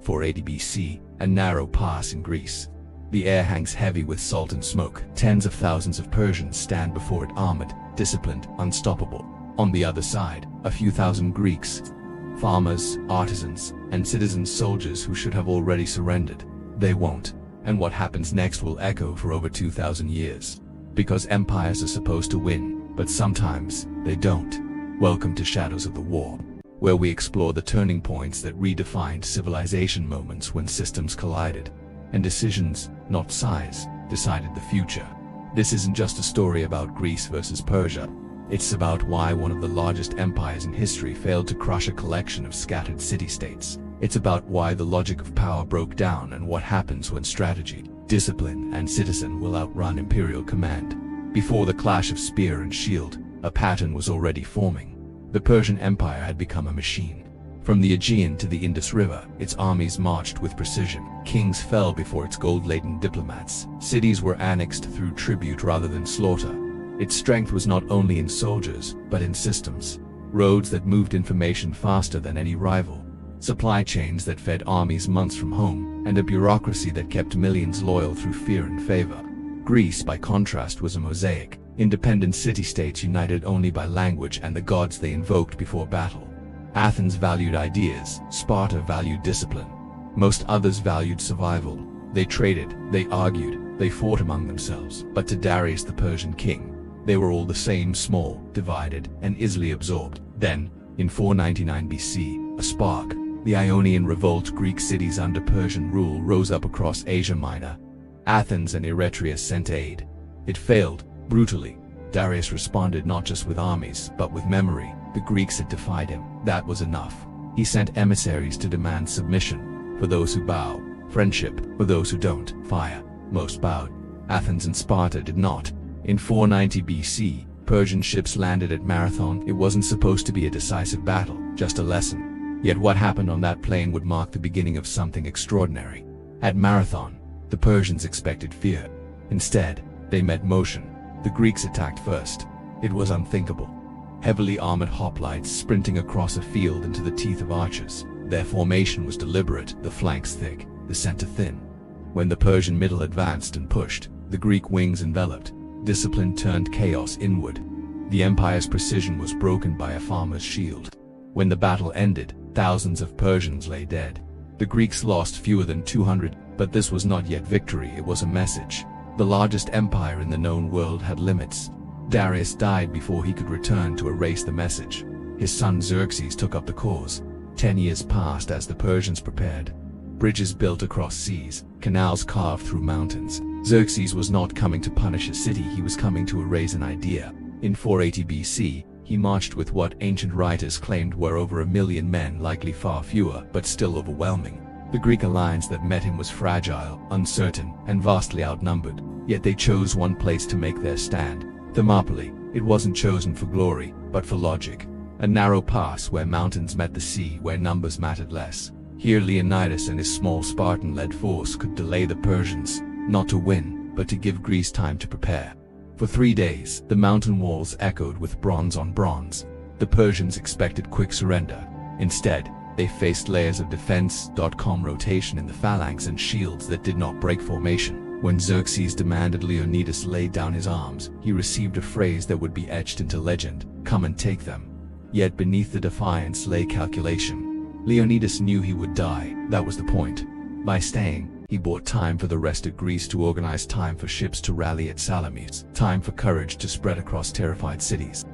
480 BC, a narrow pass in Greece. The air hangs heavy with salt and smoke. Tens of thousands of Persians stand before it armored, disciplined, unstoppable. On the other side, a few thousand Greeks, farmers, artisans, and citizen soldiers who should have already surrendered. They won't, and what happens next will echo for over 2,000 years. Because empires are supposed to win, but sometimes they don't. Welcome to Shadows of the War, where we explore the turning points that redefined civilization, moments when systems collided, and decisions, not size, decided the future. This isn't just a story about Greece versus Persia. It's about why one of the largest empires in history failed to crush a collection of scattered city-states. It's about why the logic of power broke down and what happens when strategy, discipline, and citizen will outrun imperial command. Before the clash of spear and shield, a pattern was already forming. The Persian Empire had become a machine. From the Aegean to the Indus River, its armies marched with precision. Kings fell before its gold-laden diplomats. Cities were annexed through tribute rather than slaughter. Its strength was not only in soldiers, but in systems. Roads that moved information faster than any rival. Supply chains that fed armies months from home, and a bureaucracy that kept millions loyal through fear and favor. Greece, by contrast, was a mosaic. Independent city-states united only by language and the gods they invoked before battle. Athens valued ideas, Sparta valued discipline. Most others valued survival. They traded, they argued, they fought among themselves. But to Darius, the Persian king, they were all the same: small, divided, and easily absorbed. Then, in 499 BC, a spark. The Ionian revolt. Greek cities under Persian rule rose up across Asia Minor. Athens and Eretria sent aid. It failed, brutally. Darius responded not just with armies, but with memory. The Greeks had defied him. That was enough. He sent emissaries to demand submission. For those who bow, friendship. For those who don't, fire. Most bowed. Athens and Sparta did not. In 490 BC, Persian ships landed at Marathon. It wasn't supposed to be a decisive battle, just a lesson. Yet what happened on that plain would mark the beginning of something extraordinary. At Marathon, the Persians expected fear. Instead, they met motion. The Greeks attacked first. It was unthinkable. Heavily armored hoplites sprinting across a field into the teeth of archers. Their formation was deliberate, the flanks thick, the center thin. When the Persian middle advanced and pushed, the Greek wings enveloped. Discipline turned chaos inward. The empire's precision was broken by a farmer's shield. When the battle ended, thousands of Persians lay dead. The Greeks lost fewer than 200, but this was not yet victory, it was a message. The largest empire in the known world had limits. Darius died before he could return to erase the message. His son Xerxes took up the cause. 10 years passed as the Persians prepared. Bridges built across seas, canals carved through mountains. Xerxes was not coming to punish a city, he was coming to erase an idea. In 480 BC, he marched with what ancient writers claimed were over 1 million men, likely far fewer, but still overwhelming. The Greek alliance that met him was fragile, uncertain, and vastly outnumbered. Yet they chose one place to make their stand. Thermopylae. It wasn't chosen for glory, but for logic. A narrow pass where mountains met the sea, where numbers mattered less. Here Leonidas and his small Spartan-led force could delay the Persians, not to win, but to give Greece time to prepare. For 3 days, the mountain walls echoed with bronze on bronze. The Persians expected quick surrender. Instead, they faced layers of defense.com rotation in the phalanx and shields that did not break formation. When Xerxes demanded Leonidas lay down his arms, he received a phrase that would be etched into legend: "Come and take them." Yet beneath the defiance lay calculation. Leonidas knew he would die, that was the point. By staying, he bought time for the rest of Greece to organize, time for ships to rally at Salamis, time for courage to spread across terrified cities.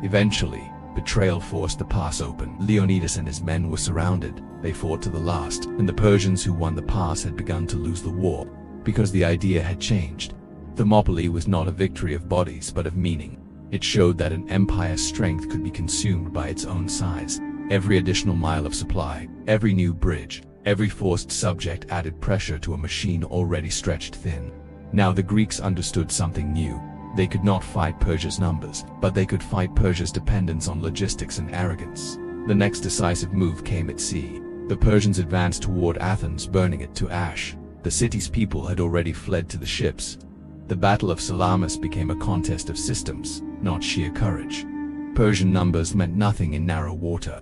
Eventually, betrayal forced the pass open. Leonidas and his men were surrounded. They fought to the last, and the Persians who won the pass had begun to lose the war. Because the idea had changed. Thermopylae was not a victory of bodies, but of meaning. It showed that an empire's strength could be consumed by its own size. Every additional mile of supply, every new bridge, every forced subject added pressure to a machine already stretched thin. Now the Greeks understood something new. They could not fight Persia's numbers, but they could fight Persia's dependence on logistics and arrogance. The next decisive move came at sea. The Persians advanced toward Athens, burning it to ash. The city's people had already fled to the ships. The Battle of Salamis became a contest of systems, not sheer courage. Persian numbers meant nothing in narrow water.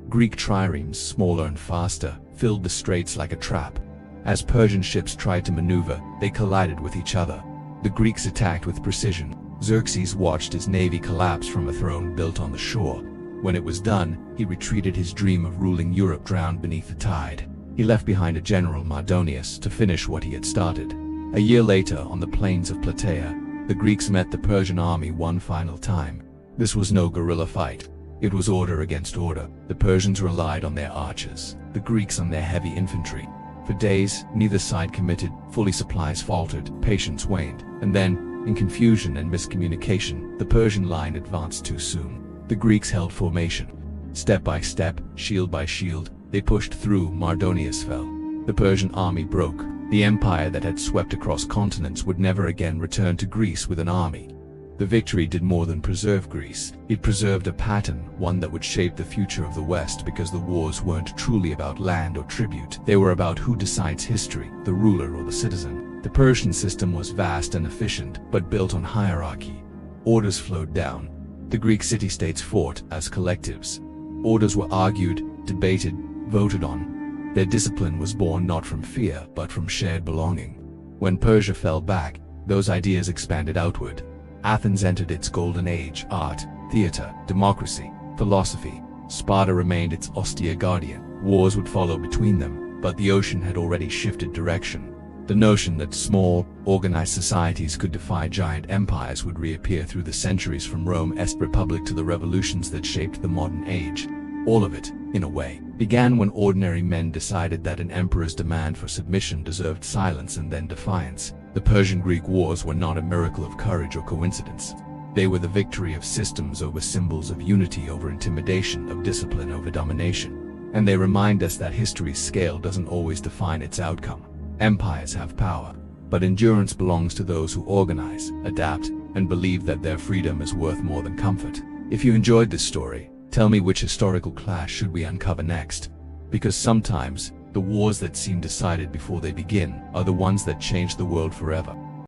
Greek triremes, smaller and faster, filled the straits like a trap. As Persian ships tried to maneuver, they collided with each other. The Greeks attacked with precision. Xerxes watched his navy collapse from a throne built on the shore. When it was done, he retreated. His dream of ruling Europe drowned beneath the tide. He left behind a general, Mardonius, to finish what he had started. A year later, on the plains of Plataea, the Greeks met the Persian army one final time. This was no guerrilla fight. It was order against order. The Persians relied on their archers, the Greeks on their heavy infantry. For days, neither side committed. Fully supplies faltered, patience waned, and then, in confusion and miscommunication, the Persian line advanced too soon. The Greeks held formation. Step by step, shield by shield, they pushed through. Mardonius fell. The Persian army broke. The empire that had swept across continents would never again return to Greece with an army. The victory did more than preserve Greece. It preserved a pattern, one that would shape the future of the West, because the wars weren't truly about land or tribute. They were about who decides history, the ruler or the citizen. The Persian system was vast and efficient, but built on hierarchy. Orders flowed down. The Greek city-states fought as collectives. Orders were argued, debated, voted on. Their discipline was born not from fear, but from shared belonging. When Persia fell back, those ideas expanded outward. Athens entered its golden age: art, theater, democracy, philosophy. Sparta remained its austere guardian. Wars would follow between them, but the ocean had already shifted direction. The notion that small, organized societies could defy giant empires would reappear through the centuries, from Rome's Republic to the revolutions that shaped the modern age. All of it, in a way, began when ordinary men decided that an emperor's demand for submission deserved silence and then defiance. The Persian-Greek wars were not a miracle of courage or coincidence. They were the victory of systems over symbols, of unity over intimidation, of discipline over domination. And they remind us that history's scale doesn't always define its outcome. Empires have power, but endurance belongs to those who organize, adapt, and believe that their freedom is worth more than comfort. If you enjoyed this story, tell me, which historical clash should we uncover next? Because sometimes, the wars that seem decided before they begin are the ones that change the world forever.